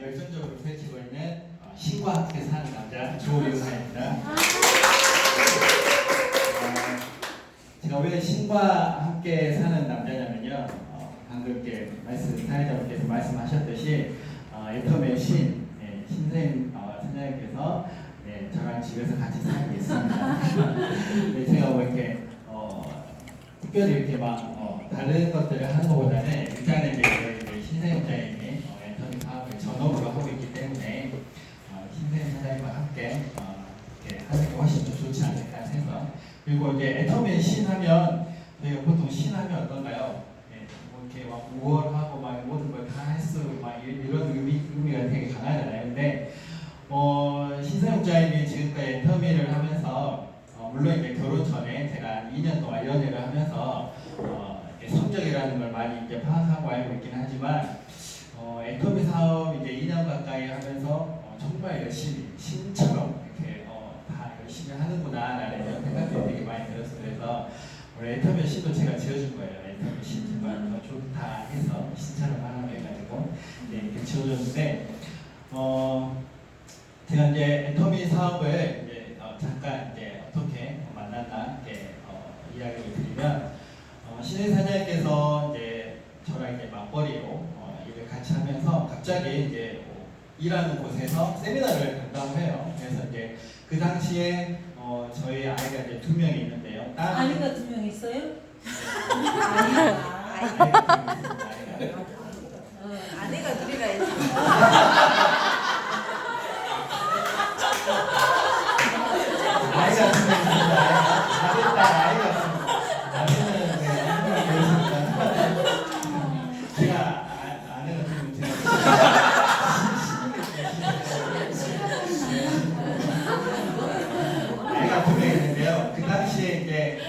열정적으로 펼치고 있는 신과 함께 사는 남자 조윤하입니다. 제가 왜 신과 함께 사는 남자냐면요, 방금 이렇게 사회자분께서 말씀하셨듯이 애터미의 신선생님 선생님께서 저랑 집에서 같이 살고 있습니다. 제가 뭐 이렇게 특별히 이렇게 막 다른 것들을 하는 것보다는 일단은 이제 신선생님 사장님이 애터미 사업을 전업으로 하고 있기 때문에 신선생님 사장님과 함께 이렇게 하는 게 훨씬 더 좋지 않을까 해서. 그리고 이제 애터미 신하면 저희가 보통 신하면 어떤가요? 뭐 이렇게 막 우월하고 막 모든 걸 다 했어 막 이런 의미가 되게 강하잖아요. 근데 신사용자님이 지금까지 애터미를 하면서 물론 이제 결혼 전에 제가 2년 동안 연애를 하면서 성적이라는 걸 많이 이제 파악하고 알고 있긴 하지만 애터미 사업 이제 2년 가까이 하면서 정말 열심히 신처럼 이렇게 다 열심히 하는구나라는 이런 생각들이 되게 많이 들었어요. 그래서 우리 애터미 신도 제가 지어줄 거예요. 애터미 신 정말 더 좋다 해서 신처럼 하라고 해가지고 이렇게 지어줬는데 제가 이제 애터미 사업을 이제 잠깐 이제 어떻게 만났나 이렇게 이야기를 드리면 신혜 사장님께서 이제 저랑 이제 맞벌이로 일을 같이 하면서 갑자기 이제 일하는 곳에서 세미나를 간다고 해요. 그래서 이제 그 당시에 저희 아이가 이제 2명이 있는데요. 아이가 2명 있어요? 아내가 둘이라 해서 아이가 2명 있습니다. 잘했다. 아이가 있습니다. 아내는 제가 아내가 좀 제가 아이가 2명 있는데요. 그 당시에 이제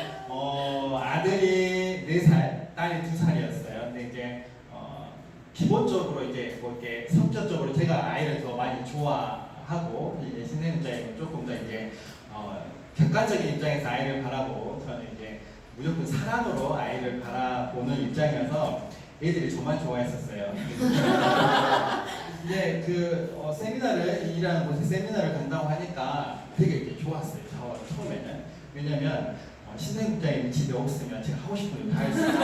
아들이 4살, 딸이 2살이었어요. 근데 이제 기본적으로 이제 뭐 이렇게 성격적으로 제가 아이를 더 많이 좋아하고 이제 신생자님은 조금 더 이제 객관적인 입장에서 아이를 바라보고 저는 이제 무조건 사랑으로 아이를 바라보는 입장이어서 애들이 저만 좋아했었어요. 근데 그 세미나를 일하는 곳에 세미나를 간다고 하니까 되게 이렇게 좋았어요. 처음에는. 왜냐면 신생국장님 집에 없으면 제가 하고 싶은 일 다 할 수 있고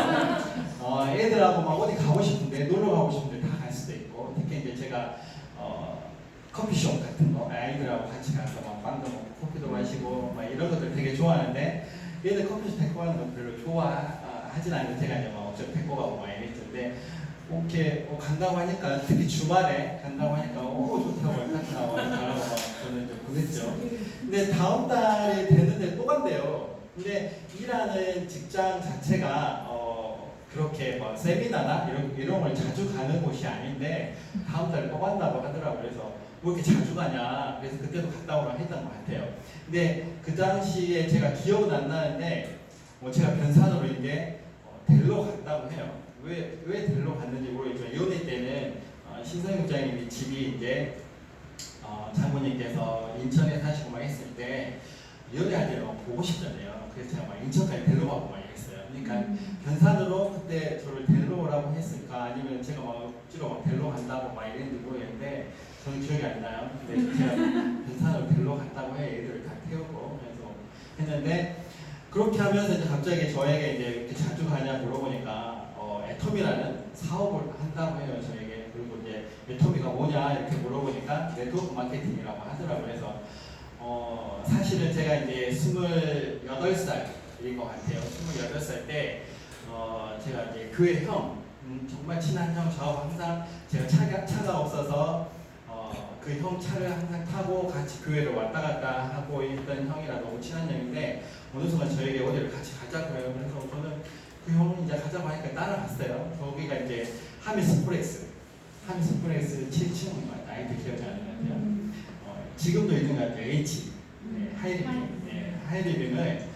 애들하고 막 어디 가고 싶은데 놀러 가고 싶은데 다 갈 수도 있고 특히 이제 제가 커피숍 같은 거 아이들하고 같이 가서 막 빵도 먹고 커피도 마시고 막 이런 것들 되게 좋아하는데 얘들 커피숍 데리고 가는 거 별로 좋아하진 않는데 제가 이제 막 어차피 데리고 가고 막 이랬는데 이렇게 간다고 하니까 특히 주말에 간다고 하니까 좋다고 같이 나와고 저는 이제 보냈죠. 근데 다음 달이 됐는데 또 간대요. 근데 일하는 직장 자체가 그렇게 뭐 세미나나 이런 걸 자주 가는 곳이 아닌데 다음 달에 또 간다고 하더라고요. 그래서 뭐 이렇게 자주 가냐. 그래서 그때도 갔다 오라고 했던 것 같아요. 근데 그 당시에 제가 기억은 안 나는데 제가 변산으로 이제 델로 갔다고 해요. 왜 델로 갔는지 모르겠지만 연애 때는 신성국장님이 집이 이제 장모님께서 인천에 사시고 막 했을 때 연애할 때는 막 보고 싶잖아요. 그래서 제가 막 인천까지 델로 가고 막 이랬어요. 그러니까 변산으로 그때 저를 델로 오라고 했을까 아니면 제가 막 억지로 막 델로 간다고 막 이랬는지 모르겠는데 저는 기억이 안 나요. 근데 제가 변산으로 델로 갔다고 해 애들을 다 태우고 그래서 했는데 그렇게 하면서 이제 갑자기 저에게 이제 이렇게 자주 가냐 물어보니까 애터미라는 사업을 한다고 해요 저에게. 그리고 이제 애터미가 뭐냐 이렇게 물어보니까 네트워크 마케팅이라고 하더라고요. 그래서 사실은 제가 이제 28살인 것 같아요. 28살 때 제가 이제 교회 형 정말 친한 형 저하고 항상 제가 차가 없어서 그 형 차를 항상 타고 같이 교회를 왔다 갔다 하고 있던 형이라 너무 친한 형인데 어느 순간 저에게 어디를 같이 가자고 해요. 그래서 저는 그 형 이제 가자고 하니까 따라갔어요. 거기가 이제 하미스프레스 7층 나이도 기억이 안 나는데요. 지금도 있는 것 같아요. H 하이리빙. 하이리빙을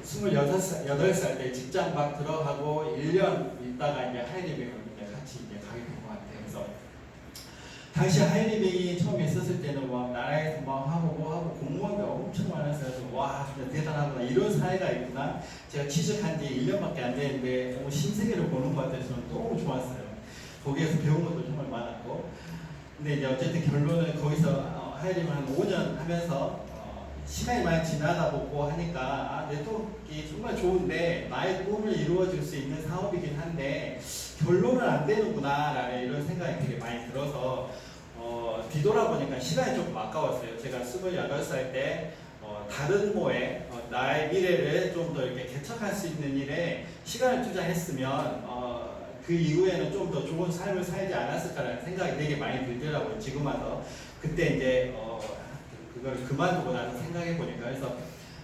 28살 때 직장 막 들어가고 1년 있다가 이제 하이리빙을 같이 이제 가게 된 것 같아요. 그래서 당시 하이리빙이 처음에 있었을 때는 막 나라에서 막 하고 뭐 하고 공무원들 엄청 많았어요. 와 진짜 대단하구나 이런 사회가 있구나. 제가 취직한 지 1년밖에 안 됐는데 신세계를 보는 것 같아서 저는 너무 좋았어요. 거기에서 배운 것도 정말 많았고 근데 이제 어쨌든 결론은 거기서 하이림을 한 5년 하면서 시간이 많이 지나다 보고 하니까 네트워크가 정말 좋은데 나의 꿈을 이루어질 수 있는 사업이긴 한데 결론은 안 되는구나 라는 이런 생각이 되게 많이 들어서 뒤돌아보니까 시간이 조금 아까웠어요. 제가 28살 때 다른 뭐에 나의 미래를 좀 더 이렇게 개척할 수 있는 일에 시간을 투자했으면 그 이후에는 좀 더 좋은 삶을 살지 않았을까라는 생각이 되게 많이 들더라고요. 지금 와서 그때 이제 그걸 그만두고 나서 생각해 보니까 그래서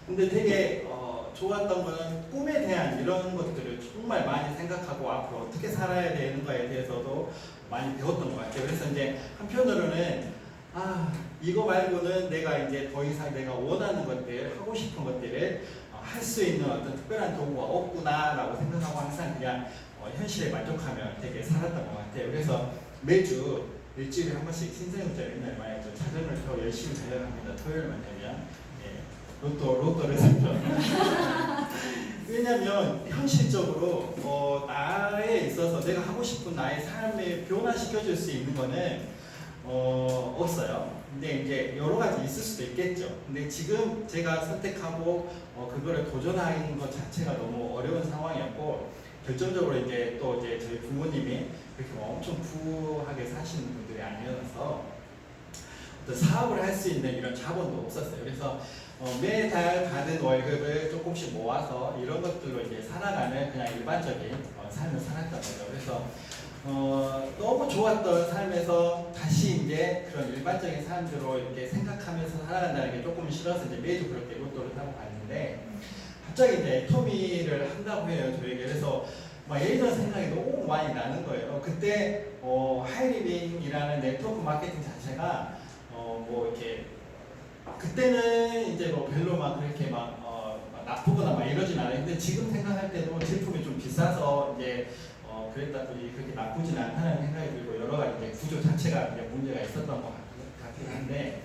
근데 되게 좋았던 거는 꿈에 대한 이런 것들을 정말 많이 생각하고 앞으로 어떻게 살아야 되는가에 대해서도 많이 배웠던 것 같아요. 그래서 이제 한편으로는 이거 말고는 내가 이제 더 이상 내가 원하는 것들, 하고 싶은 것들을 할 수 있는 어떤 특별한 도구가 없구나라고 생각하고 항상 그냥 현실에 만족하며 되게 살았던 것 같아요. 그래서 매주 일주일에 한 번씩 신생훈자 맨날 많이 좀 자전거를 더 열심히 달려갑니다. 토요일만 되면 로또를 샀죠. 왜냐면 현실적으로 나에 있어서 내가 하고 싶은 나의 삶에 변화시켜줄 수 있는 거는 없어요. 근데 이제 여러 가지 있을 수도 있겠죠. 근데 지금 제가 선택하고 그거를 도전하는 것 자체가 너무 어려운 상황이었고 결정적으로 이제 또 이제 저희 부모님이 그렇게 엄청 부하게 사시는 분들이 아니어서 어떤 사업을 할 수 있는 이런 자본도 없었어요. 그래서 매달 받은 월급을 조금씩 모아서 이런 것들로 이제 살아가는 그냥 일반적인 삶을 살았던 거죠. 그래서 너무 좋았던 삶에서 다시 이제 그런 일반적인 삶으로 이렇게 생각하면서 살아간다는 게 조금 싫어서 이제 매주 그렇게 로또를 사고 갔는데 갑자기 이제 애터미를 한다고 해요, 저에게. 그래서 막 예전 생각이 너무 많이 나는 거예요. 그때 하이리빙이라는 네트워크 마케팅 자체가 뭐 이렇게 그때는 이제 뭐 별로 막 그렇게 막 나쁘거나 막 이러진 않아요. 근데 지금 생각할 때도 제품이 좀 비싸서 이제 그랬다 보니 그렇게 나쁘진 않다는 생각이 들고 여러 가지 이제 구조 자체가 이제 문제가 있었던 것 같긴 한데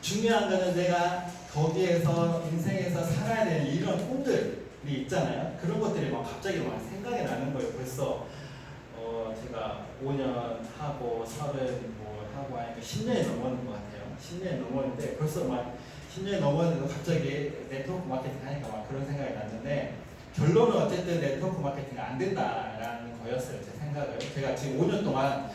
중요한 거는 내가 거기에서 인생에서 살아야 되는 이런 꿈들이 있잖아요. 그런 것들이 막 갑자기 막 생각이 나는 거예요. 벌써 제가 5년 하고 30 뭐 하고 하니까 10년이 넘었는 것 같아요. 10년이 넘었는데 벌써 막 10년이 넘었는데도 갑자기 네트워크 마케팅 하니까 막 그런 생각이 났는데 결론은 어쨌든 네트워크 마케팅이 안 된다라는 거였어요. 제 생각을. 제가 지금 5년 동안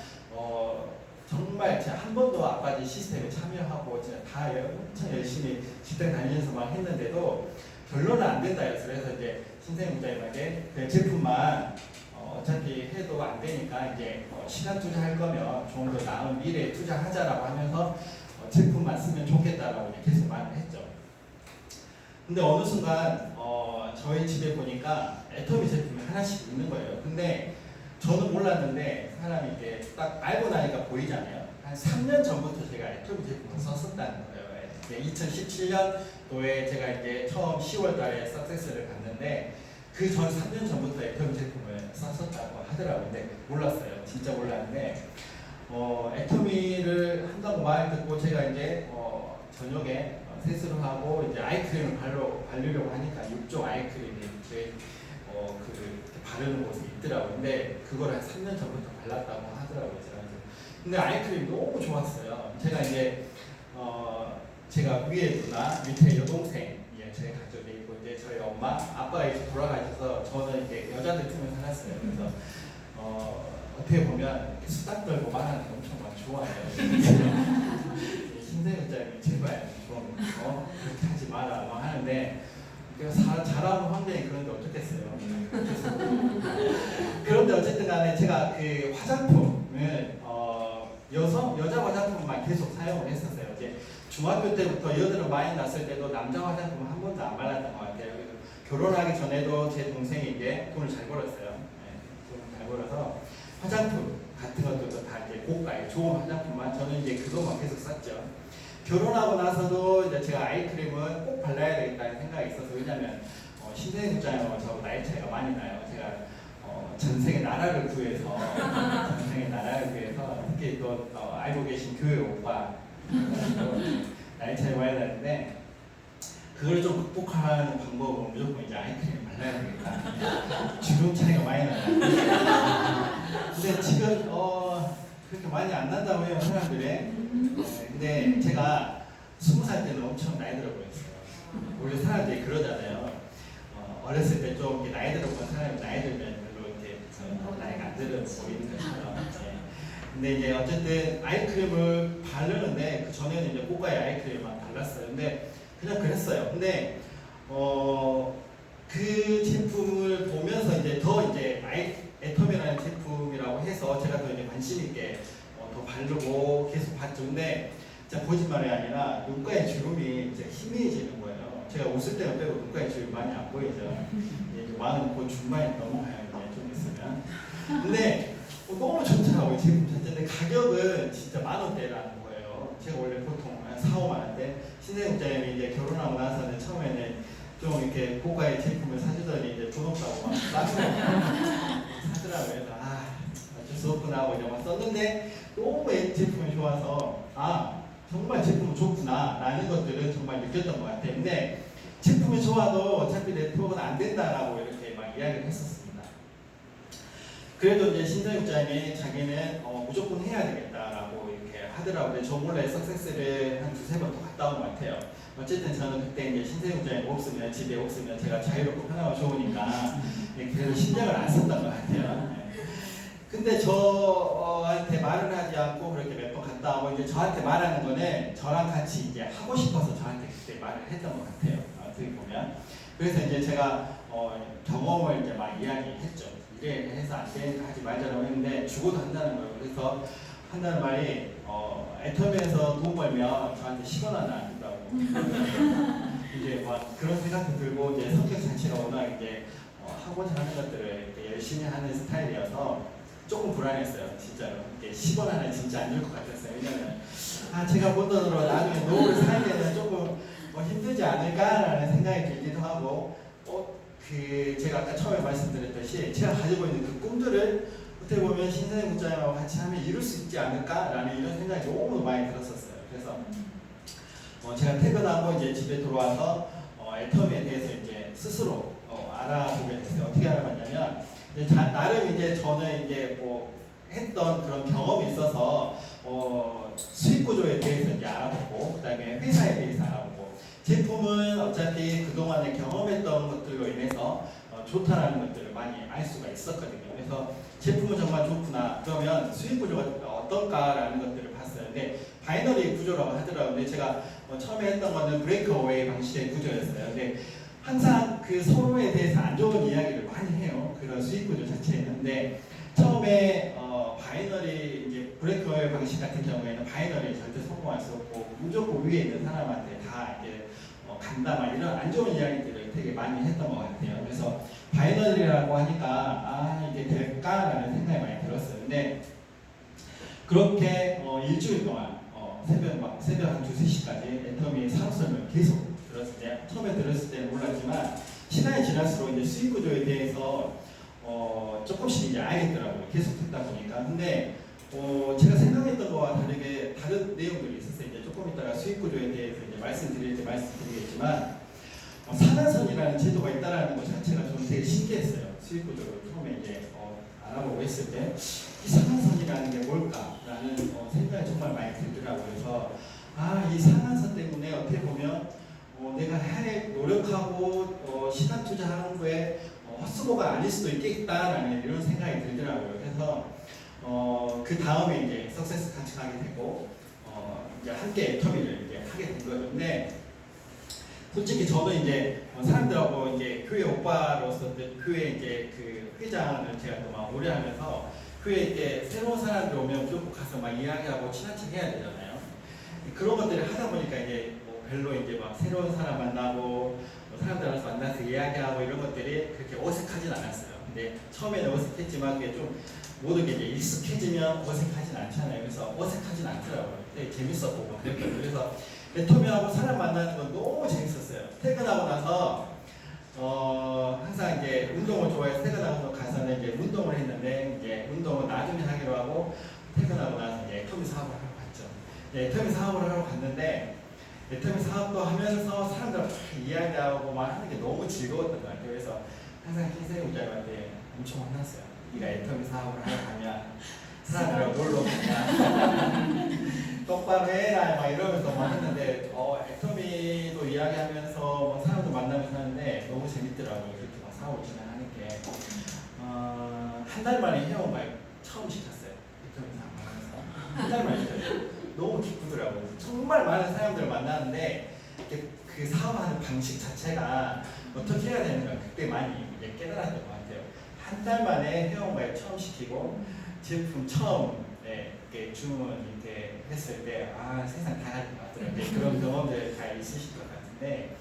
정말 제가 한 번도 아빠지 시스템에 참여하고 진짜 다 엄청 열심히 직장 다니면서 막 했는데도 결론은 안 된다였어요. 그래서 이제 신생문자님에게 그 제품만 어차피 해도 안 되니까 이제 시간 투자할 거면 좀 더 나은 미래에 투자하자라고 하면서 제품만 쓰면 좋겠다라고 이제 계속 말을 했죠. 근데 어느 순간 저희 집에 보니까 애터미 제품이 하나씩 있는 거예요. 근데 저는 몰랐는데 사람이 이렇게 딱 알고 나니까 보이잖아요. 한 3년 전부터 제가 애터미 제품을 썼었다는 거예요. 2017년도에 제가 이제 처음 10월 달에 석세스를 갔는데 그 전 3년 전부터 애터미 제품을 썼었다고 하더라고요. 근데 몰랐어요. 진짜 몰랐는데 애터미를 한다고 말 듣고 제가 이제 저녁에 세수를 하고 이제 아이크림을 바르려고 하니까 6종 아이크림이 이렇게 바르는 곳이 있더라고요. 근데 그걸 한 3년 전부터 발랐다고 하더라고요. 근데 아이크림이 너무 좋았어요. 제가 이제 제가 위에 누나, 밑에 여동생, 저희 가족이 있고 이제 저희 엄마, 아빠가 이제 돌아가셔서 저는 이제 여자들 팀을 살았어요. 그래서 어떻게 보면 이렇게 수다 떨고 말하는 거 엄청 막 좋아해요. 신세문자님이 제발 좀 그렇게 하지 마라 막 하는데 잘하는 환경이 그런데 어떻겠어요. 그런데 어쨌든 간에 제가 그 화장품을 여자 화장품만 계속 사용을 했었어요. 이제 중학교 때부터 여드름 많이 났을 때도 남자 화장품은 한 번도 안 발랐던 것 같아요. 결혼하기 전에도 제 동생이 이제 돈을 잘 벌었어요. 돈을 잘 벌어서 화장품 같은 것들도 다 이제 고가의 좋은 화장품만 저는 이제 그것만 계속 썼죠. 결혼하고 나서도 이제 제가 아이크림은 꼭 발라야 되겠다는 생각이 있어서 왜냐면 신생국장하고 저하고 나이 차이가 많이 나요. 제가 전생의 나라를 구해서 특히 또 알고 계신 교회 오빠 나이 차이 많이 나는데 그걸 좀 극복하는 방법은 무조건 이제 아이크림 발라야 되겠다. 주름 차이가 많이 나요. 근데 지금 그렇게 많이 안 난다고 해요, 사람들이. 근데 제가 20살 때는 엄청 나이 들어 보였어요. 원래 사람들이 그러잖아요. 어렸을 때 좀 나이 들어 보는 사람이 나이 들면 별로 이렇게 나이가 안 들어 보이는 것처럼. 근데 이제 어쨌든 아이크림을 바르는데 그 전에는 이제 고가의 아이크림만 발랐어요. 근데 그냥 그랬어요. 근데 그 제품을 보면서 이제 더 이제 애텀이라는 제품이라고 해서 제가 더 이제 관심 있게 더 바르고 계속 봤죠. 근데 진짜 거짓말이 아니라 눈가의 주름이 이제 희미해지는 거예요. 제가 웃을 때는 빼고 눈가의 주름이 많이 안 보이죠. 이제 마흔 곧 중반에 넘어가요. 이제 좀 있으면. 근데 너무 좋더라고요, 제품 자체인데 가격은 진짜 10,000원대라는 거예요. 제가 원래 보통 한 4, 5만 원대. 신세국장님이 이제 결혼하고 나서는 처음에는 좀 이렇게 고가의 제품을 사주더니 이제 돈 없다고 막 사더라고요. 그래서 어쩔 수 없구나 하고 이제 막 썼는데 너무 제품이 좋아서 정말 제품은 좋구나 라는 것들은 정말 느꼈던 것 같아요. 근데 제품이 좋아도 어차피 네트워크는 안 된다라고 이렇게 막 이야기를 했었습니다. 그래도 이제 신세국장님이 자기는 무조건 해야 되겠다라고 이렇게 하더라고요. 근데 저 몰래 석세스를 한 2-3번 더 갔다 온 것 같아요. 어쨌든 저는 그때 이제 신세국장님 없으면, 집에 없으면 제가 자유롭고 편하고 좋으니까 그래도 신경을 안 썼던 것 같아요. 근데 저한테 말을 하지 않고 그렇게 몇 번 갔다 오고 이제 저한테 말하는 거는 저랑 같이 이제 하고 싶어서 저한테 그때 말을 했던 것 같아요. 어떻게 보면. 그래서 이제 제가 경험을 이제 막 이야기했죠. 이래 해서 안 되니까 하지 말자라고 했는데 죽어도 한다는 거예요. 그래서 한다는 말이 애텀에서 돈 벌면 저한테 10원 하나 안 준다고. 이제 막 그런 생각도 들고 이제 성격 자체가 워낙 이제 하고자 하는 것들을 열심히 하는 스타일이어서 조금 불안했어요. 진짜로. 이게 10원 하나 진짜 안 줄 것 같았어요. 왜냐면 제가 번 돈으로 나중에 노후를 살기에는 조금 힘들지 않을까라는 생각이 들기도 하고 제가 아까 처음에 말씀드렸듯이 제가 가지고 있는 그 꿈들을 어떻게 보면 신세국장님하고 같이 하면 이룰 수 있지 않을까라는 이런 생각이 너무 많이 들었었어요. 그래서 제가 퇴근하고 이제 집에 들어와서 애텀에 대해서 이제 스스로 알아보게 됐어요. 어떻게 알아봤냐면 나름 이제 저는 이제 했던 그런 경험이 있어서 수익 구조에 대해서 이제 알아보고 그다음에 회사에 대해서 알아보고 제품은 어차피 그동안에 경험했던 것들로 인해서 좋다라는 것들을 많이 알 수가 있었거든요. 그래서 제품은 정말 좋구나. 그러면 수익 구조가 어떨까라는 것들을 봤어요. 근데 바이너리 구조라고 하더라고요. 근데 제가 처음에 했던 거는 브레이크어웨이 방식의 구조였어요. 근데 항상 그 서로에 대해서 안 좋은 이야기를 많이 해요. 그런 수익 구조 자체는. 근데 처음에 바이너리 이제 브레이크어웨이 방식 같은 경우에는 바이너리 절대 성공할 수 없고 무조건 위에 있는 사람한테 다 이제 간다 막 이런 안 좋은 이야기들을 되게 많이 했던 것 같아요. 그래서 바이너리라고 하니까 이게 될까라는 생각이 많이 들었어요. 근데 그렇게 일주일 동안 새벽 한 2-3시까지 애터미 사업 설명 계속 들었을 때 처음에 들었을 때는 몰랐지만 시간이 지날수록 이제 수익 구조에 대해서 조금씩 이제 알겠더라고요. 계속 듣다 보니까. 근데 제가 생각했던 거와 다르게 다른 내용들이 있었어요. 이제 조금 이따가 수익 구조에 대해서 이제 말씀드릴 때 말씀드리겠지만 상한선이라는 제도가 있다라는 것 자체가 저는 되게 신기했어요. 수익 구조를 처음에 이제 알아보고 있을 때 이 상한선이라는 게 뭘까라는 생각이 정말 많이 들더라고요. 그래서 이 상한선 때문에 어떻게 보면 내가 노력하고 시간 투자하는 거에 헛수고가 아닐 수도 있겠다라는 이런 생각이 들더라고요. 그래서 그 다음에 이제 석세스 같이 가게 되고 이제 함께 애터미를 이제 하게 된 거죠. 근데 솔직히 저는 이제 사람들하고 이제 교회 오빠로서 교회 이제 그 회장을 제가 또 막 오래 하면서 교회 이제 새로운 사람들 오면 무조건 가서 막 이야기하고 친한 척 해야 되잖아요. 그런 것들을 하다 보니까 이제 별로 이제 막 새로운 사람 만나고 사람들하고 만나서 이야기하고 이런 것들이 그렇게 어색하진 않았어요. 근데 처음에는 어색했지만 그게 좀 모든 게 이제 익숙해지면 어색하진 않잖아요. 그래서 어색하진 않더라고요. 되게 재밌었고 막 그랬거든요. 그래서 애터미하고 사람 만나는 건 너무 재밌었어요. 퇴근하고 나서 항상 이제 운동을 좋아해서 퇴근하고 가서는 이제 운동을 했는데 이제 운동은 나중에 하기로 하고 퇴근하고 나서 이제 애터미 사업을 하러 갔죠. 애터미 사업을 하러 갔는데 애터미 사업도 하면서 사람들하고 이야기하고 막 하는 게 너무 즐거웠던 것 같아요. 그래서 항상 신세국장님한테 엄청 혼났어요. 네가 애터미 사업을 하러 가면 사람들하고 놀러 오냐 똑바로 해라 막 이러면서 막 했는데 애터미도 이야기하면서 뭐 사람도 만나면서 하는데 너무 재밌더라고요. 이렇게 막 사고 진행하는 게 한 달 만에 회원 가입 처음 시켰어요. 애터미 사업하면서 한 달 만에 시켰어요. 너무 기쁘더라고요. 정말 많은 사람들을 만나는데 그 사업하는 방식 자체가 어떻게 해야 되는가 그때 많이 이제 깨달았던 것 같아요. 한 달 만에 회원 가입 처음 시키고 제품 처음 이렇게 주문 이렇게 했을 때 세상 다 가진 것 같더라고요. 그런 경험들 다 있으실 것 같은데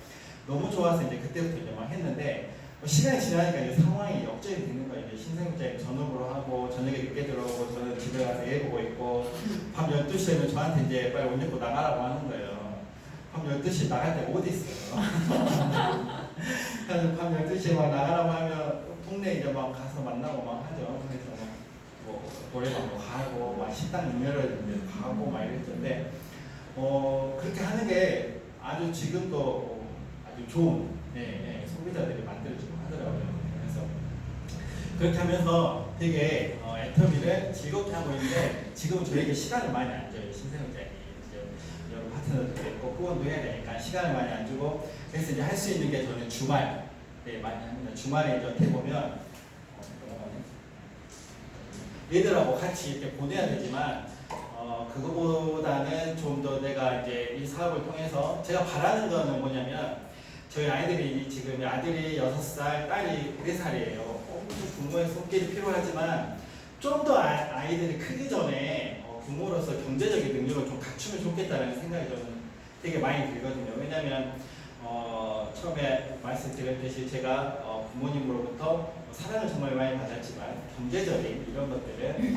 너무 좋아서 이제 그때부터 이제 막 했는데 시간이 지나니까 이제 상황이 역전이 되는 거예요. 이제 신생자에 전업으로 하고 저녁에 늦게 들어오고 저는 집에 가서 애 보고 있고 밤 12시에는 저한테 이제 빨리 옷 입고 나가라고 하는 거예요. 밤 12시 나갈 때 어디 있어요? 밤 12시에 막 나가라고 하면 동네 이제 막 가서 만나고 막 하죠. 그래서 뭐 노래방도 가고 막 식당 문 열어주는데 가고 막 이랬는데 그렇게 하는 게 아주 지금도 아주 좋은 소비자들이 만들어지고 하더라고요. 그래서 그렇게 하면서 되게 애터미를 즐겁게 하고 있는데 지금은 저에게 시간을 많이 안 줘요. 신생자들이 이제 여러 파트너들도 있고 후원도 해야 되니까 시간을 많이 안 주고 그래서 이제 할 수 있는 게 저는 주말 많이 합니다. 주말에 이제 어떻게 보면 얘들하고 같이 이렇게 보내야 되지만 그거보다는 좀 더 내가 이제 이 사업을 통해서 제가 바라는 거는 뭐냐면 저희 아이들이 지금 아들이 6살, 딸이 4살이에요. 부모의 손길이 필요하지만 좀 더 아이들이 크기 전에 부모로서 경제적인 능력을 좀 갖추면 좋겠다는 생각이 저는 되게 많이 들거든요. 왜냐하면 처음에 말씀드렸듯이 제가 부모님으로부터 사랑을 정말 많이 받았지만 경제적인 이런 것들을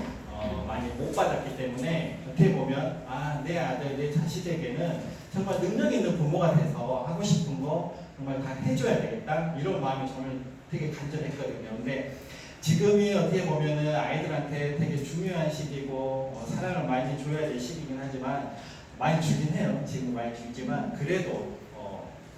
많이 못 받았기 때문에 어떻게 보면 내 아들, 내 자식에게는 정말 능력 있는 부모가 돼서 하고 싶은 거 정말 다 해줘야 되겠다 이런 마음이 저는 되게 간절했거든요. 근데 지금이 어떻게 보면은 아이들한테 되게 중요한 시기고 사랑을 많이 줘야 될 시기긴 하지만 많이 주긴 해요. 지금 많이 주지만 그래도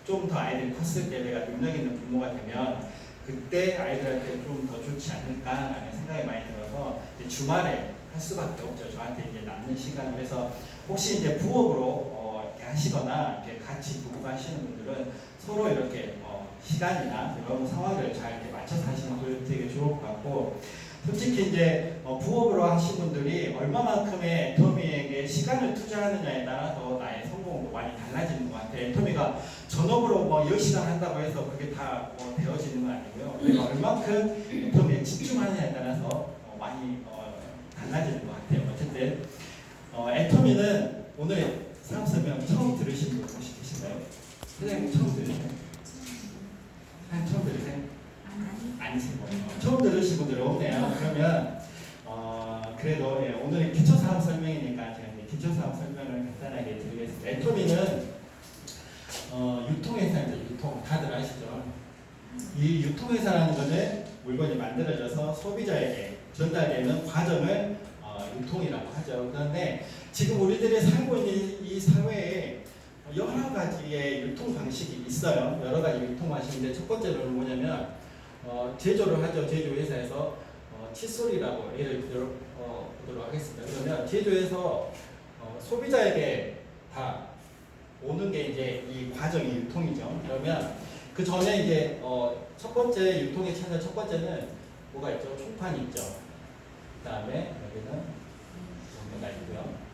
좀 더 아이들이 컸을 때 내가 능력 있는 부모가 되면 그때 아이들한테 좀 더 좋지 않을까라는 생각이 많이 들어서 주말에 할 수밖에 없죠. 저한테 이제 남는 시간. 그래서 혹시 이제 부업으로 이렇게 하시거나 이렇게 같이 부부가 하시는 분들은 서로 이렇게 시간이나 이런 상황을 잘 이렇게 맞춰서 하시는 분들 되게 좋을 것 같고 솔직히 이제 부업으로 하신 분들이 얼마만큼의 애터미에게 시간을 투자하느냐에 따라서 나의 성공도 많이 달라지는 것 같아요. 애터미가 전업으로 뭐 10시간 한다고 해서 그게 다 되어지는 건 아니고요. 내가 얼만큼 애터미에 집중하느냐에 따라서 많이 달라지는 것 같아요. 어쨌든 애터미는 오늘 사업 설명 처음 들으신 분 혹시 계신가요? 선생님 처음 들으세요? 처음 들으세요? 아니신 거예요. 처음 들으신 분들이 없네요. 그러면 그래도 오늘 기초 사업 설명이니까 제가 이제 기초 사업 설명을 간단하게 드리겠습니다. 애터미는 유통회사인데 유통 다들 아시죠? 이 유통회사라는 것은 물건이 만들어져서 소비자에게 전달되는 과정을 유통이라고 하죠. 그런데 지금 우리들이 살고 있는 이 사회에 여러 가지의 유통 방식이 있어요. 여러 가지 유통 방식인데 첫 번째로는 뭐냐면 제조를 하죠. 제조회사에서 칫솔이라고 예를 들어 보도록 하겠습니다. 그러면 제조해서 소비자에게 다 오는 게 이제 이 과정이 유통이죠. 그러면 그 전에 이제 첫 번째 유통의 채널 첫 번째는 뭐가 있죠? 총판이 있죠. 그 다음에 여기는 소매가 있고요.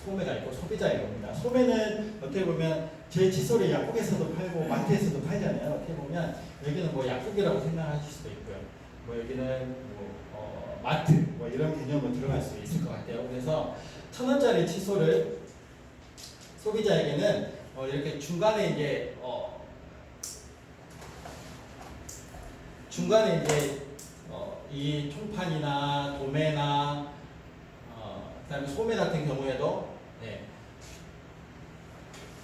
소매가 있고 소비자에게 옵니다. 소매는 어떻게 보면 제 칫솔이 약국에서도 팔고 마트에서도 팔잖아요. 어떻게 보면 여기는 뭐 약국이라고 생각하실 수도 있고요. 뭐 여기는 뭐 마트 뭐 이런 개념으로 들어갈 수 있을 것 같아요. 그래서 1,000원짜리 칫솔을 소비자에게는 이렇게 중간에 이제 이 총판이나 도매나 그다음에 소매 같은 경우에도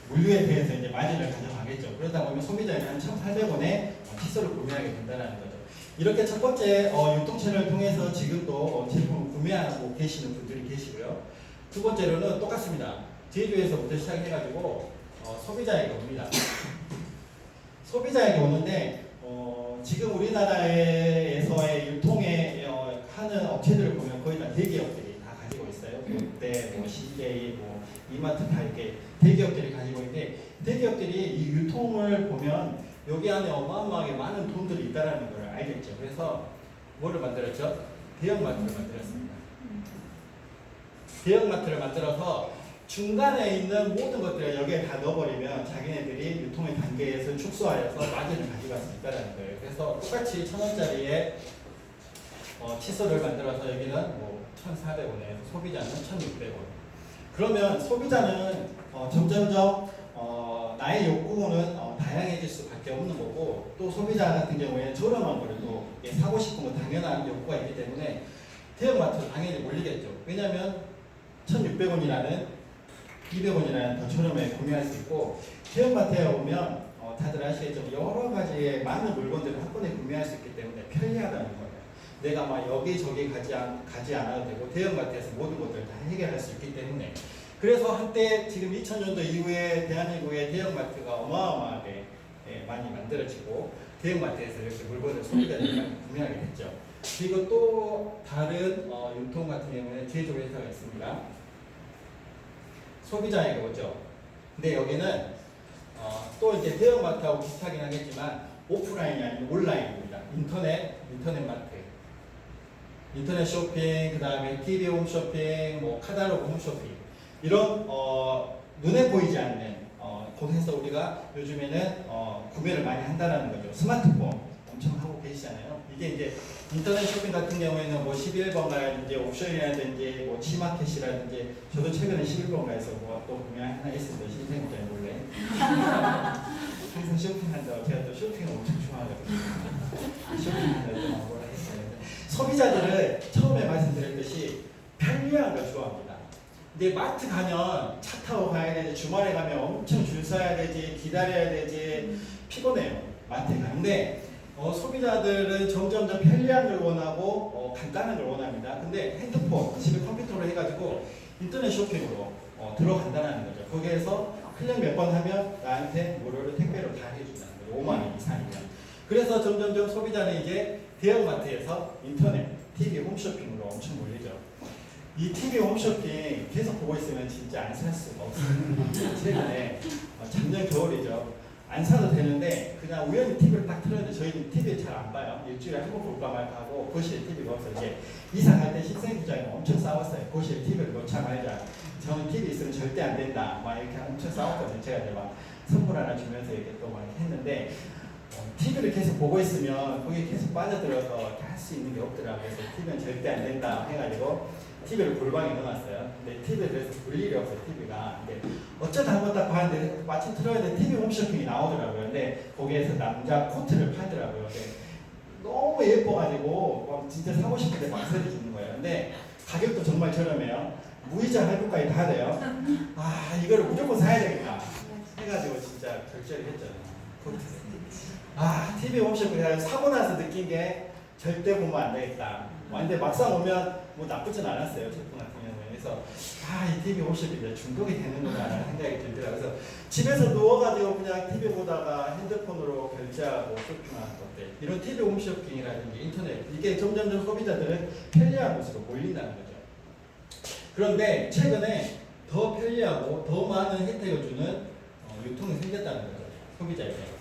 물류에 대해서 이제 마진을 가져가겠죠. 그러다 보면 소비자는 한 1,800원에 칫솔을 구매하게 된다는 거죠. 이렇게 첫 번째 유통 채널을 통해서 지금도 제품을 구매하고 계시는 분들이 계시고요. 두 번째로는 똑같습니다. 제조에서부터 시작해가지고 소비자에게 옵니다. 소비자에게 오는데 지금 우리나라에서의 유통에 하는 업체들 CJ, 뭐 이마트 다 이렇게 대기업들이 가지고 있는데 대기업들이 이 유통을 보면 여기 안에 어마어마하게 많은 돈들이 있다는 걸 알겠죠. 그래서 뭐를 만들었죠? 대형마트를 만들었습니다. 대형마트를 만들어서 중간에 있는 모든 것들을 여기에 다 넣어버리면 자기네들이 유통의 단계에서 축소하여서 마진을 가져갈 수 있다는 거예요. 그래서 똑같이 1,000원짜리에 칫솔을 만들어서 여기는 뭐 1,400원에 소비자는 1,600원. 그러면 소비자는 점점점 나의 욕구는 다양해질 수밖에 없는 거고 또 소비자 같은 경우에 저렴한 거를 또 사고 싶은 거 당연한 욕구가 있기 때문에 대형마트로 당연히 몰리겠죠. 왜냐하면 1,600원이라는 200원이라는 더 저렴하게 구매할 수 있고 대형마트에 오면 다들 아시겠지만 여러 가지의 많은 물건들을 한 번에 구매할 수 있기 때문에 편리하다는 거예요. 내가 막 여기저기 가지 않아도 되고 대형마트에서 모든 것들을 다 해결할 수 있기 때문에 그래서 한때 지금 2000년도 이후에 대한민국의 대형마트가 어마어마하게 많이 만들어지고 대형마트에서 이렇게 물건을 소비자들이 많이 구매하게 됐죠. 그리고 또 다른 유통 같은 경우에는 제조회사가 있습니다. 소비자에게 오죠. 근데 여기는 또 이제 대형마트하고 비슷하긴 하겠지만 오프라인이 아닌 온라인입니다. 인터넷 마트. 인터넷 쇼핑, 그 다음에 TV 홈쇼핑, 뭐 카탈로그 홈쇼핑 이런 눈에 보이지 않는 곳에서 우리가 요즘에는 구매를 많이 한다는 거죠. 스마트폰 엄청 하고 계시잖아요. 이게 이제 인터넷 쇼핑 같은 경우에는 뭐 11번가라든지 옵션이라든지 뭐 치마켓이라든지 저도 최근에 11번가에서 뭐 또 구매 하나 했습니다. 신생부터 몰래 항상 쇼핑한다고 제가 또 쇼핑을 엄청 좋아하거든요. 쇼핑한다고 뭐라 했어요. 소비자들은 처음에 말씀드렸듯이 편리한 걸 좋아합니다. 근데 마트 가면 차 타고 가야 되지, 주말에 가면 엄청 줄 서야 되지, 기다려야 되지, 피곤해요. 마트에 가는데 소비자들은 점점 편리한 걸 원하고 간단한 걸 원합니다. 근데 핸드폰, 집에 컴퓨터로 해가지고 인터넷 쇼핑으로 들어간다는 거죠. 거기에서 클릭 몇 번 하면 나한테 무료로 택배로 다 해준다는 거예요. 5만 원 이상이면. 그래서 점점점 소비자는 이제 대형마트에서 인터넷, TV 홈쇼핑으로 엄청 몰리죠. 이 TV 홈쇼핑 계속 보고 있으면 진짜 안 살 수가 없어요. 최근에 작년 겨울이죠. 안 사도 되는데 그냥 우연히 TV를 딱 틀었는데 저희는 TV를 잘 안 봐요. 일주일에 한 번 볼까 말까 하고 거실에 TV가 없어요. 이제 이사 갈 때 신생부장이 엄청 싸웠어요. 거실에 TV를 놓자 말자. 저는 TV 있으면 절대 안 된다. 막 이렇게 엄청 싸웠거든요. 제가 이제 막 선물 하나 주면서 이렇게 또 막 했는데 TV를 계속 보고 있으면 거기에 계속 빠져들어서 이렇게 할 수 있는 게 없더라고요. 그래서 TV는 절대 안 된다 해가지고 TV를 골방에 넣어놨어요. 근데 TV에 대해서 볼 일이 없어요. TV가. 근데 어쩌다 한번 딱 봤는데 마침 틀어야 돼 TV 홈쇼핑이 나오더라고요. 근데 거기에서 남자 코트를 팔더라고요. 근데 너무 예뻐가지고 막 진짜 사고 싶은데 망설이 주는 거예요. 근데 가격도 정말 저렴해요. 무이자 할부까지 다 돼요. 아 이거를 무조건 사야 되겠다 해가지고 진짜 결제를 했잖아요. 코트. 아 TV 홈쇼핑 사고 나서 느낀 게 절대 보면 안 되겠다. 근데 막상 오면 뭐 나쁘진 않았어요. 제품 같은 경우에. 그래서 이 TV 홈쇼핑이 중독이 되는구나라는 생각이 들더라고요. 그래서 집에서 누워가지고 그냥 TV 보다가 핸드폰으로 결제하고 쇼핑하는 것들 이런 TV 홈쇼핑이라든지 인터넷 이게 점점점 소비자들은 편리한 곳으로 몰린다는 거죠. 그런데 최근에 더 편리하고 더 많은 혜택을 주는 유통이 생겼다는 거죠. 소비자에게.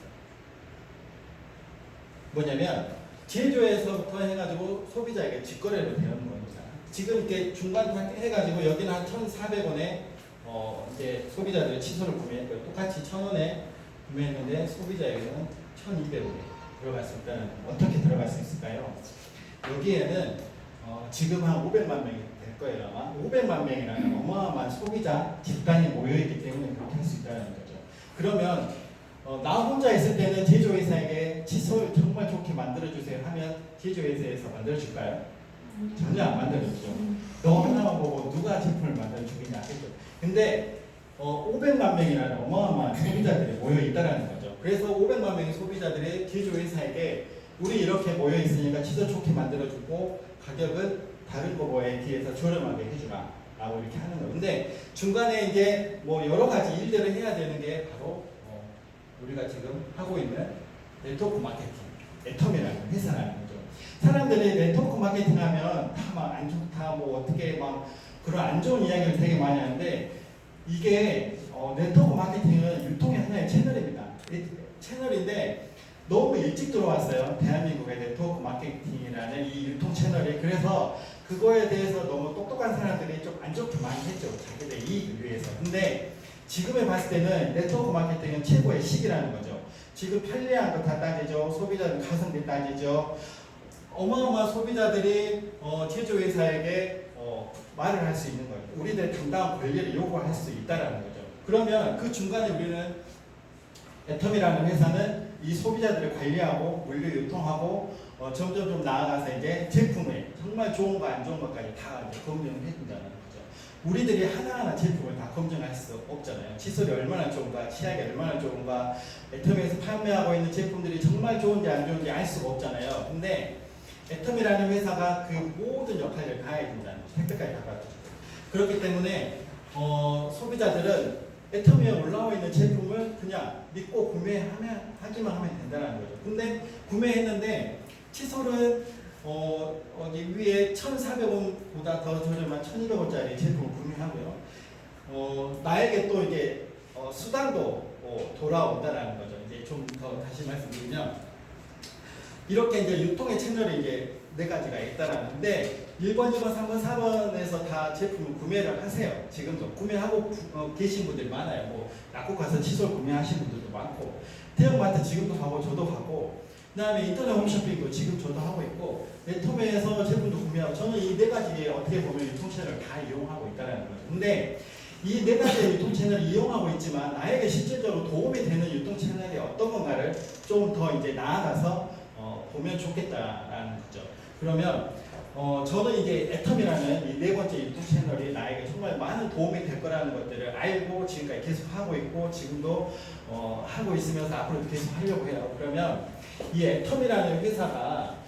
뭐냐면 제조에서부터 해가지고 소비자에게 직거래로 되는 겁니다. 지금 이렇게 중간 해가지고 여기는 한 1,400원에 이제 소비자들이 칫솔을 구매했고요. 똑같이 1,000원에 구매했는데 소비자에게는 1,200원에 들어갈 수 있다는 어떻게 들어갈 수 있을까요? 여기에는 지금 한 500만 명이 될 거예요. 아마 500만 명이라는 어마어마한 소비자 집단이 모여있기 때문에 그렇게 할 수 있다는 거죠. 그러면 나 혼자 있을 때는 제조회사에게 칫솔 정말 좋게 만들어주세요 하면 제조회사에서 만들어줄까요? 전혀 안 만들어주죠. 너 하나만 보고 누가 제품을 만들어주겠냐 하겠죠. 근데 500만 명이라는 어마어마한 소비자들이 모여있다는 거죠. 그래서 500만 명의 소비자들이 제조회사에게 우리 이렇게 모여있으니까 칫솔 좋게 만들어주고 가격은 다른 거에 비해서 저렴하게 해주라 라고 이렇게 하는 거예요. 근데 중간에 이제 뭐 여러 가지 일들을 해야 되는 게 바로 우리가 지금 하고 있는 네트워크 마케팅, 네텀이라는 회사라는 거죠. 사람들이 네트워크 마케팅 하면 다 막 안 좋다, 뭐 어떻게 막 그런 안 좋은 이야기를 되게 많이 하는데 이게 네트워크 마케팅은 유통의 하나의 채널입니다. 채널인데 너무 일찍 들어왔어요. 대한민국의 네트워크 마케팅이라는 이 유통 채널이. 그래서 그거에 대해서 너무 똑똑한 사람들이 좀 안 좋게 많이 했죠. 자기들 이익을 위해서. 근데 지금에 봤을 때는 네트워크 마케팅은 최고의 시기라는 거죠. 지금 편리한 거 다 따지죠. 소비자들 가성비 따지죠. 어마어마한 소비자들이 제조회사에게 말을 할 수 있는 거예요. 우리들의 당당한 권리를 요구할 수 있다는 거죠. 그러면 그 중간에 우리는 애텀이라는 회사는 이 소비자들을 관리하고 물류 유통하고 점점 좀 나아가서 이제 제품을 정말 좋은 거 안 좋은 것까지 다 이제 검증을 해준다는 거죠. 우리들이 하나하나 제품을 다 검증할 수 없잖아요. 칫솔이 얼마나 좋은가, 치약이 얼마나 좋은가, 애텀에서 판매하고 있는 제품들이 정말 좋은지 안 좋은지 알 수가 없잖아요. 근데 애텀이라는 회사가 그 모든 역할을 다 해준다는 거죠. 획득까지 다 받아주죠. 그렇기 때문에 소비자들은 애텀에 올라와 있는 제품을 그냥 믿고 하기만 하면 된다는 거죠. 근데 구매했는데 칫솔은 어디 위에 1,400원보다 더 저렴한 1,200원짜리 제품을 구매하고요. 나에게 또 이제 수당도 돌아온다라는 거죠. 이제 좀 더 다시 말씀드리면 이렇게 이제 유통의 채널이 이제 네 가지가 있다라는데 1번, 2번, 3번, 4번에서 다 제품을 구매를 하세요. 지금도 구매하고 계신 분들이 많아요. 뭐 약국 가서 칫솔 구매하신 분들도 많고 대형마트 지금도 가고 저도 가고 그 다음에 인터넷 홈쇼핑도 지금 저도 하고 있고 네토메에서 제품도 구매하고 저는 이 네 가지에 어떻게 보면 유통 채널을 다 이용하고 있다는 거죠. 근데 이 네 가지의 유통 채널을 이용하고 있지만 나에게 실질적으로 도움이 되는 유통 채널이 어떤 건가를 좀 더 이제 나아가서 보면 좋겠다라는 거죠. 그러면 저는 이제 애텀이라는 이 네 번째 유통 채널이 나에게 정말 많은 도움이 될 거라는 것들을 알고 지금까지 계속 하고 있고 지금도 하고 있으면서 앞으로도 계속 하려고 해요. 그러면 이 애텀이라는 회사가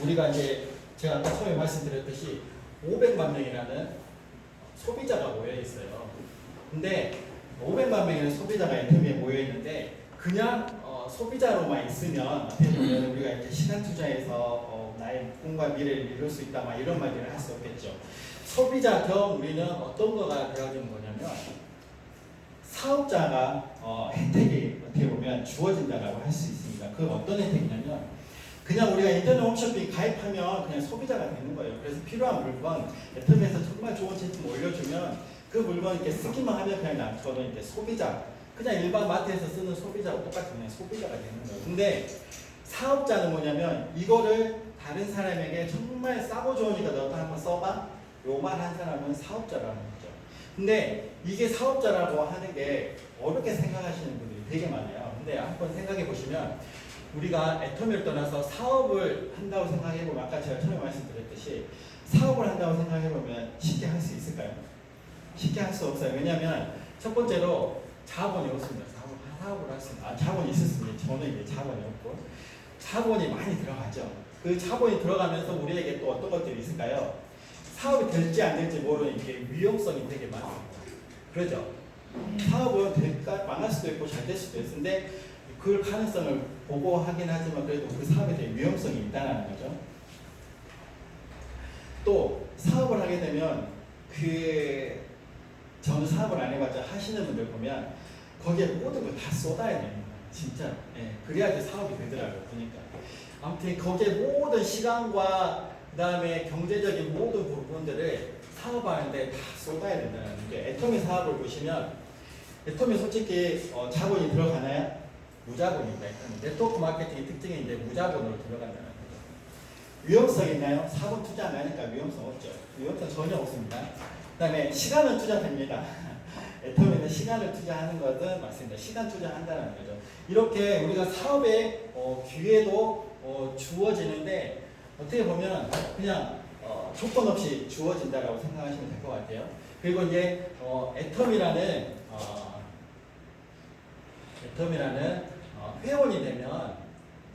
우리가 이제 제가 아까 처음에 말씀드렸듯이 500만 명이라는 소비자가 모여 있어요. 근데 500만 명의 소비자가 애텀에 모여 있는데 그냥 소비자로만 있으면 어떻게 보면 우리가 이제 시간 투자해서 나의 꿈과 미래를 이룰 수 있다 막 이런 말들을 할 수 없겠죠. 소비자 겸 우리는 어떤 거가 되어지는 거냐면 사업자가 혜택이 어떻게 보면 주어진다라고 할 수 있습니다. 그 어떤 혜택이냐면 그냥 우리가 인터넷 홈쇼핑 가입하면 그냥 소비자가 되는 거예요. 그래서 필요한 물건 애텀에서 정말 좋은 제품 올려주면 그 물건 이렇게 쓰기만 하면 그냥 저는 이제 소비자 그냥 일반 마트에서 쓰는 소비자하고 똑같은 그냥 소비자가 되는 거예요. 근데 사업자는 뭐냐면 이거를 다른 사람에게 정말 싸고 좋으니까 너도 한번 써봐. 요 말 한 사람은 사업자라는 거죠. 근데 이게 사업자라고 하는 게 어렵게 생각하시는 분들이 되게 많아요. 근데 한번 생각해 보시면 우리가 애터미를 떠나서 사업을 한다고 생각해 보면 아까 제가 처음에 말씀드렸듯이 사업을 한다고 생각해 보면 쉽게 할 수 있을까요? 쉽게 할 수 없어요. 왜냐하면 첫 번째로 자본이 없습니다. 사업을 할 수 있는 자본이 있었습니다. 저는 이제 자본이 없고 자본이 많이 들어가죠. 그 자본이 들어가면서 우리에게 또 어떤 것들이 있을까요? 사업이 될지 안 될지 모르는 이게 위험성이 되게 많아요. 그렇죠? 사업은 망할 수도 있고 잘 될 수도 있는데 그 가능성을 보고 하긴 하지만 그래도 그 사업에 대한 위험성이 있다는 거죠. 또 사업을 하게 되면 저는 사업을 안 해봤자 하시는 분들 보면 거기에 모든 걸 다 쏟아야 됩니다. 진짜. 예, 그래야지 사업이 되더라고요. 보니까. 아무튼 거기에 모든 시간과 그 다음에 경제적인 모든 부분들을 사업하는데 다 쏟아야 된다는 게 애터미 사업을 보시면 애터미 솔직히 자본이 들어가나요? 무자본입니다. 네트워크 마케팅의 특징이 이제 무자본으로 들어간다는 거죠. 위험성 있나요? 사본 투자 안 하니까 위험성 없죠. 위험성 전혀 없습니다. 그 다음에 시간은 투자됩니다. 애터미는 시간을 투자하는 것은 맞습니다. 시간 투자한다는 거죠. 이렇게 우리가 사업의 기회도 주어지는데 어떻게 보면 그냥 조건 없이 주어진다라고 생각하시면 될 것 같아요. 그리고 이제 애텀이라는 회원이 되면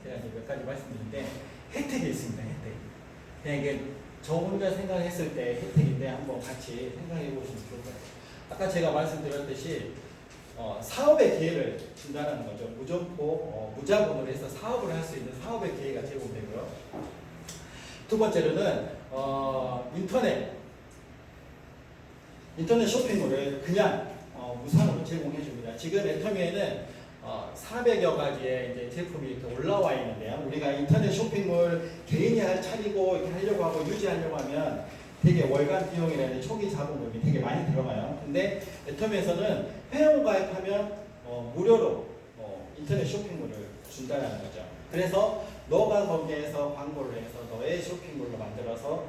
제가 이제 몇 가지 말씀드리는데 혜택이 있습니다. 혜택. 그냥 이게 저 혼자 생각했을 때 혜택인데 한번 같이 생각해 보시면 좋을 것 같아요. 아까 제가 말씀드렸듯이 사업의 기회를 준다는 거죠. 무점포, 무자본으로 해서 사업을 할 수 있는 사업의 기회가 제공되고요. 두 번째로는 인터넷 쇼핑몰을 그냥 무상으로 제공해 줍니다. 지금 애터미에는 400여 가지의 이제 제품이 이렇게 올라와 있는데요. 우리가 인터넷 쇼핑몰 개인이 차리고 이렇게 하려고 하고 유지하려고 하면 되게 월간 비용이라든지 초기 자본금이 되게 많이 들어가요. 근데 애터미에서는 회원 가입하면 무료로 인터넷 쇼핑몰을 준다는 거죠. 그래서 너가 거기에서 광고를 해서 너의 쇼핑몰로 만들어서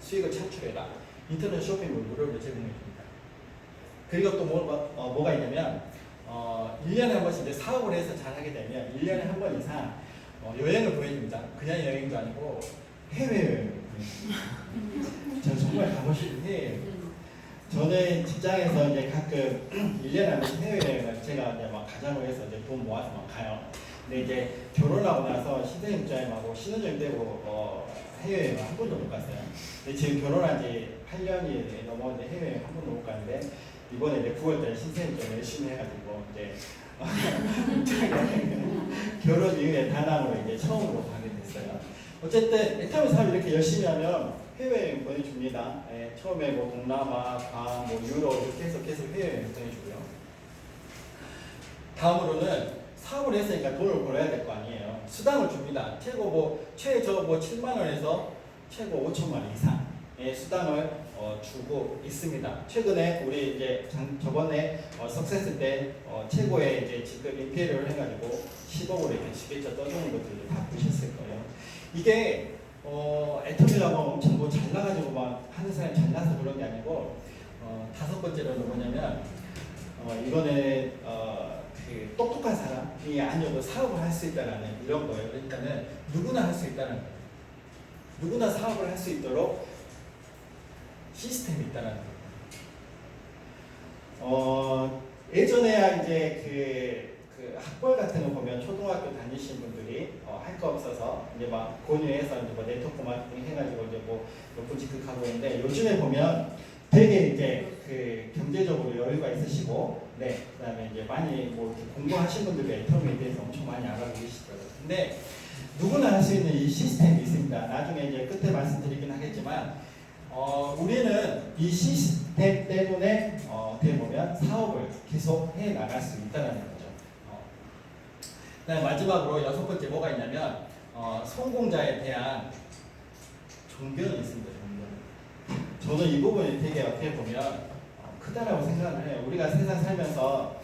수익을 창출해라. 인터넷 쇼핑몰 무료로 제공해 줍니다. 그리고 또 뭐가 있냐면 1년에 한 번씩 이제 사업을 해서 잘 하게 되면 1년에 한 번 이상 여행을 보여줍니다. 그냥 여행도 아니고 해외여행을 보여줍니다. 저는 정말 가고 싶은 해외여행. 저는 직장에서 이제 가끔 1년에 한 번씩 해외여행을 제가 이제 막 가자고 해서 이제 돈 모아서 막 가요. 근데 이제 결혼하고 나서 신혼여행하고 신혼여행 되고 해외여행을 한 번도 못 갔어요. 근데 지금 결혼한 지 8년이 넘었는데 해외여행 한 번도 못 갔는데 이번에 이제 9월달에 신생일정 열심히 해가지고 이제 결혼 이후에 다낭으로 이제 처음으로 가게 됐어요. 어쨌든 애터미 사업을 이렇게 열심히 하면 해외여행 보내줍니다. 처음에 뭐 동남아, 괌, 뭐 유럽 이렇게 해서 계속 해외여행 보내주고요. 다음으로는 사업을 했으니까 돈을 벌어야 될 거 아니에요. 수당을 줍니다. 최저 7만 원에서 최고 5천만 원 이상의 수당을 주고 있습니다. 최근에 우리 이제 저번에 석세스 때 최고의 이제 지급 인피리얼을 해가지고 10억으로 이렇게 지게차 떠주는 것들을 다 보셨을 거예요. 이게 애터미라고 엄청 뭐 잘나가지고 막 하는 사람이 잘나서 그런 게 아니고 다섯 번째로는 뭐냐면 이거는 그 똑똑한 사람이 아니어도 사업을 할 수 있다는 이런 거예요. 그러니까는 누구나 할 수 있다는 거예요. 누구나 사업을 할 수 있도록 시스템이 있다는 거예요. 예전에야 이제 그 학벌 같은 거 보면 초등학교 다니신 분들이 할 거 없어서 이제 막 권유해서 이제 뭐 네트워크 마케팅 해가지고 이제 뭐 몇 분 직급하고 있는데 요즘에 보면 되게 이제 그 경제적으로 여유가 있으시고 그다음에 이제 많이 뭐 공부하신 분들이 애터미에 대해서 엄청 많이 알아보고 계시더라고요. 근데 누구나 할 수 있는 이 시스템이 있습니다. 나중에 이제 끝에 말씀드리긴 하겠지만 우리는 이 시스템 때문에 어떻게 보면 사업을 계속 해 나갈 수 있다는 거죠. 그다음에 마지막으로 여섯 번째 뭐가 있냐면 성공자에 대한 존경이 있습니다. 저는 이 부분이 되게 어떻게 보면 크다라고 생각을 해요. 우리가 세상 살면서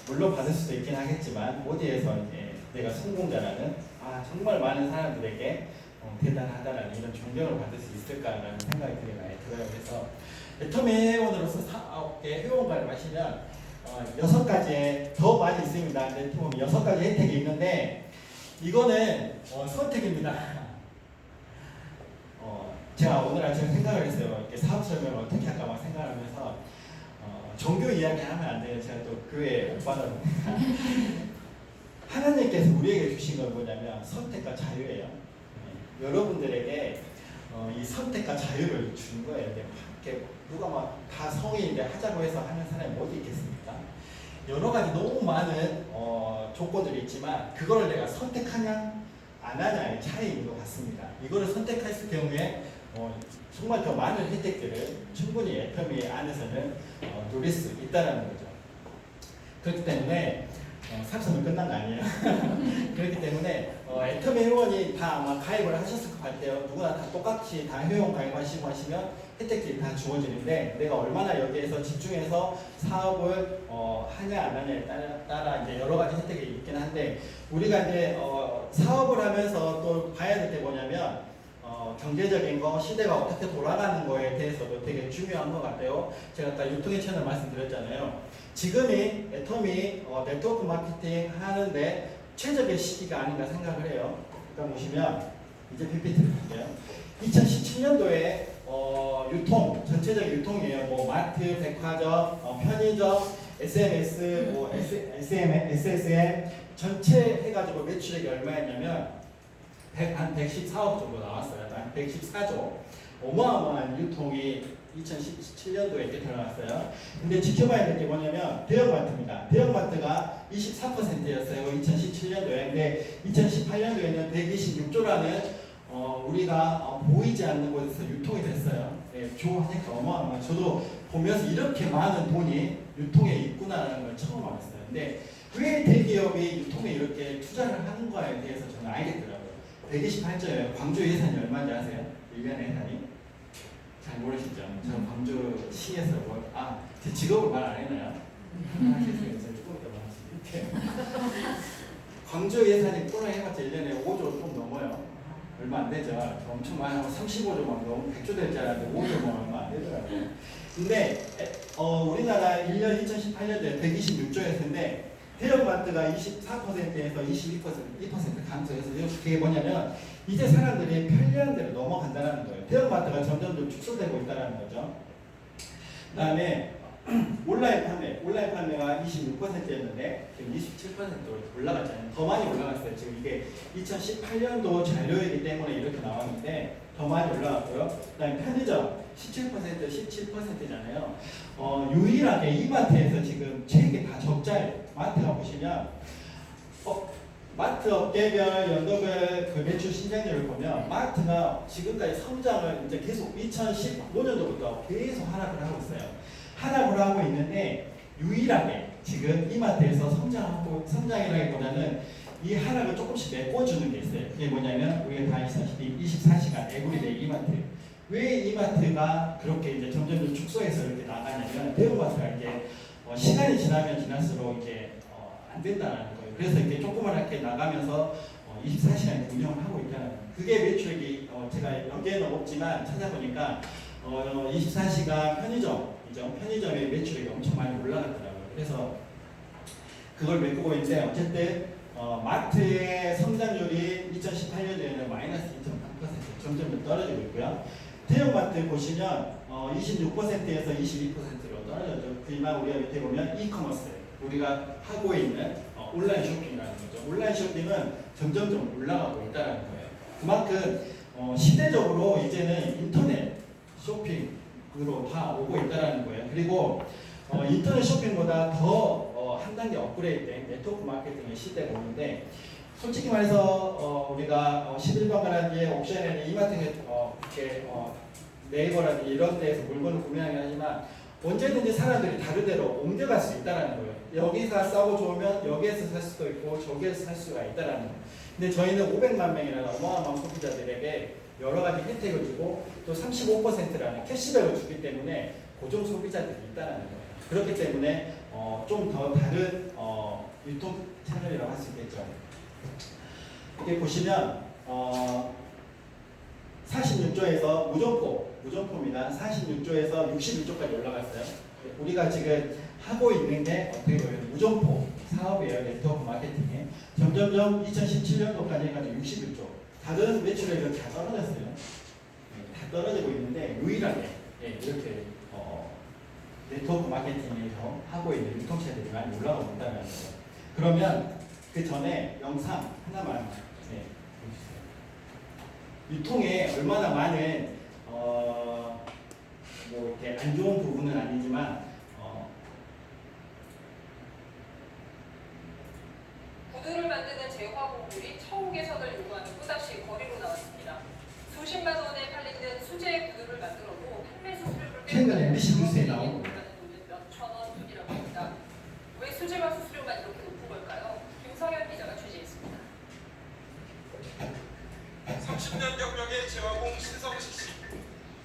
물론 받을 수도 있긴 하겠지만 어디에서 이제 내가 성공자라는 정말 많은 사람들에게 대단하다라는 이런 존경을 받을 수 있을까라는 생각이 되게 많이 들어요. 그래서 애터미 회원으로서 사업에 회원 가입하시면 6가지에 더 많이 있습니다. 근데 보면 6가지 혜택이 있는데 이거는 선택입니다. 제가 오늘 아침에 생각을 했어요. 이렇게 사업 설명을 어떻게 할까 막 생각하면서 종교 이야기 하면 안 돼요. 제가 또 교회 오빠다 보니까 하나님께서 우리에게 주신 건 뭐냐면 선택과 자유예요. 여러분들에게 이 선택과 자유를 주는 거예요. 이렇게 누가 막 다 성의인데 하자고 해서 하는 사람이 어디 있겠습니까? 여러 가지 너무 많은 조건들이 있지만 그거를 내가 선택하냐 안 하냐의 차이인 것 같습니다. 이거를 선택했을 경우에 정말 더 많은 혜택들을 충분히 애터미 안에서는 누릴 수 있다는 거죠. 그렇기 때문에 삭선은 끝난 거 아니에요. 그렇기 때문에 애터미 회원이 다 아마 가입을 하셨을 것 같아요. 누구나 다 똑같이 다 회원 가입하시고 하시면 혜택들이 다 주어지는데 내가 얼마나 여기에서 집중해서 사업을 하냐 안 하냐에 따라 이제 여러 가지 혜택이 있긴 한데 우리가 이제 사업을 하면서 또 봐야 될 게 뭐냐면 경제적인 거, 시대가 어떻게 돌아가는 거에 대해서도 되게 중요한 것 같아요. 제가 아까 유통의 채널 말씀드렸잖아요. 지금이 애터미 네트워크 마케팅 하는데 최적의 시기가 아닌가 생각을 해요. 일단 보시면 이제 PPT를 볼게요. 2017년도에 유통, 전체적 유통이에요. 뭐 마트, 백화점, 편의점, SMS, 뭐 SSM 전체 해가지고 매출액이 얼마였냐면 한 114억 정도 나왔어요. 한 114조. 어마어마한 유통이 2017년도에 이렇게 들어갔어요. 근데 지켜봐야 될 게 뭐냐면 대형마트입니다. 대형마트가 24%였어요. 2017년도에. 근데 2018년도에는 126조라는 우리가 보이지 않는 곳에서 유통이 됐어요. 예, 좋아하니까 어마어마한. 저도 보면서 이렇게 많은 돈이 유통에 있구나라는 걸 처음 알았어요. 근데 왜 대기업이 유통에 이렇게 투자를 하는 거에 대해서 저는 알겠더라고요. 128조예요. 광주 예산이 얼마인지 아세요? 1년 예산이? 잘 모르시죠? 저는 광주시에서 제 직업을 말 안 했나요? 죄송해요. 조금 이따 말씀드릴게요. 광주 예산이 코로나 해봤자 1년에 5조 좀 넘어요. 얼마 안 되죠. 엄청 많이 하고 35조 막 넘고 100조 될 줄 알았는데 5조 얼마 안 되더라고요. 근데 우리나라 1년 2018년도에 126조였는데 대형마트가 24%에서 22% 감소해서 그게 뭐냐면 이제 사람들이 편리한 데로 넘어간다는 거예요. 대형마트가 점점 축소되고 있다는 거죠. 그 다음에 온라인 판매가 26%였는데 지금 27%로 올라갔잖아요. 더 많이 올라갔어요. 지금 이게 2018년도 자료이기 때문에 이렇게 나왔는데 더 많이 올라갔고요. 그 다음에 편의점 17%잖아요. 유일하게 이마트에서 지금 책이 다 적자예요. 마트가 보시면 마트 업계별 연도별 그 매출 신장률을 보면 마트가 지금까지 성장을 이제 계속 2015년도부터 계속 하락을 하고 있어요. 하락을 하고 있는데 유일하게 지금 이마트에서 성장이라기보다는 이 하락을 조금씩 메꿔주는 게 있어요. 그게 뭐냐면 우리가 다 아시다시피 24시간 에브리데이 이마트. 왜 이마트가 그렇게 이제 점점 축소해서 이렇게 나가냐면 대형마트가 이제 시간이 지나면 지날수록 이제 안 된다는 거예요. 그래서 이렇게 조그맣게 나가면서 24시간 운영을 하고 있다는 거예요. 그게 매출액이 제가 여기에는 없지만 찾아보니까 24시간 편의점의 매출액이 엄청 많이 올라갔더라고요. 그래서 그걸 메꾸고 있는데 어쨌든 마트의 성장률이 2018년도에는 마이너스 2.3% 점점 떨어지고 있고요. 대형마트 보시면 26%에서 22%로 떨어졌죠. 그지만 우리가 밑에 보면 이커머스 우리가 하고 있는 온라인 쇼핑이라는 거죠. 온라인 쇼핑은 점점 올라가고 있다는 거예요. 그만큼 시대적으로 이제는 인터넷 쇼핑으로 다 오고 있다는 거예요. 그리고 인터넷 쇼핑보다 더 한 단계 업그레이드된 네트워크 마케팅의 시대가 오는데 솔직히 말해서 우리가 11번가라든지 옥션이나 이마트에 이렇게 네이버라든지 이런 데에서 물건을 구매하긴 하지만 언제든지 사람들이 다른 데로 옮겨갈 수 있다는 거예요. 여기가 싸고 좋으면 여기에서 살 수도 있고 저기에서 살 수가 있다는 거예요. 근데 저희는 500만 명이라는 어마어마한 소비자들에게 여러 가지 혜택을 주고 또 35%라는 캐시백을 주기 때문에 고정 소비자들이 있다는 거예요. 그렇기 때문에 좀 더 다른 유통 채널이라고 할 수 있겠죠. 이렇게 보시면 46조에서 무점포입니다. 46조에서 61조까지 올라갔어요. 우리가 지금 하고 있는 게 어떻게 보면 무점포 사업이에요. 네트워크 마케팅에. 점점점 2017년도까지 해가지고 61조. 다른 매출액은 다 떨어졌어요. 다 떨어지고 있는데 유일하게 이렇게 네트워크 마케팅에서 하고 있는 유통체들이 많이 올라가고 있다는 거예요. 그러면 그 전에 영상 하나만 보여주세요. 유통에 얼마나 많은 뭐 이렇게 안 좋은 부분은 아니지만 구두를 만드는 제화공들이 처우 개선을 요구하는 꾸다시 거리로 나왔습니다. 수십만 원에 팔리는 수제 구두를 만들어도 판매 수수료를 최근 MBC 뉴스에 나온 몇천 원 돈이라고 합니다. 왜 수제화 수수료가 이렇게 높은 걸까요? 김성현 기자가 취재했습니다. 30년 경력의 제화공 신성식 씨.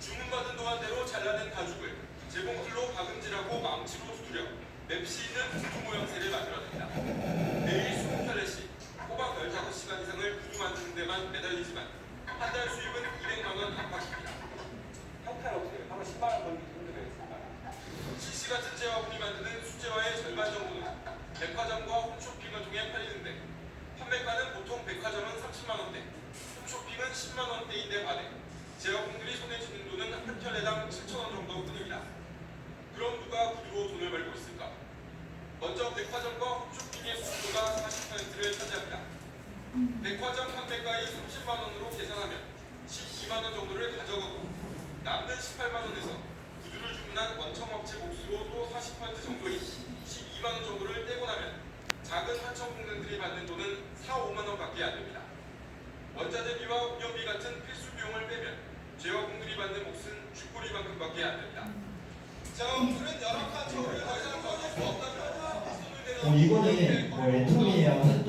주문받은 동안대로 잘라낸 가죽을 재봉틀로 박음질하고 망치로 두드려 맵시 있는 구두 모양새를 만들어냅니다. 매일 20켤레씩 꼬박 15시간 이상을 구두 만드는 데만 매달리지만 한 달 수입은 200만 원 안팎입니다. 형편없어요. 하루 10만 원 벌기 힘들겠습니다. CC 같은 제화공이 만드는 수제화의 절반 정도는 백화점과 홈쇼핑을 통해 팔리는데 판매가는 보통 백화점은 30만 원대, 홈쇼핑은 10만 원대인데 반해 제화공들이 손에 쥐는 돈은 한 켤레당 7천 원 정도 뿐입니다. 그럼 누가 구두로 돈을 벌고 있을까? 먼저 백화점과 홈쇼핑의 수수료가 40%를 차지합니다. 백화점 판매가의 30만 원으로 계산하면 12만 원 정도를 가져가고 남는 18만 원에서 구두를 주문한 원청업체 몫으로 또 40% 정도인 12만 원 정도를 떼고 나면 작은 하청 공장들이 받는 돈은 4, 5만 원밖에 안 됩니다. 원자재비와 운영비 같은 필수 비용을 빼면 죄와 공들이 받는 몫은 쥐꼬리만큼밖에 안 된다. 자, 오늘은 열악한 처우를 더 이상 버틸 수 없다면 이거는 뭐 애터미야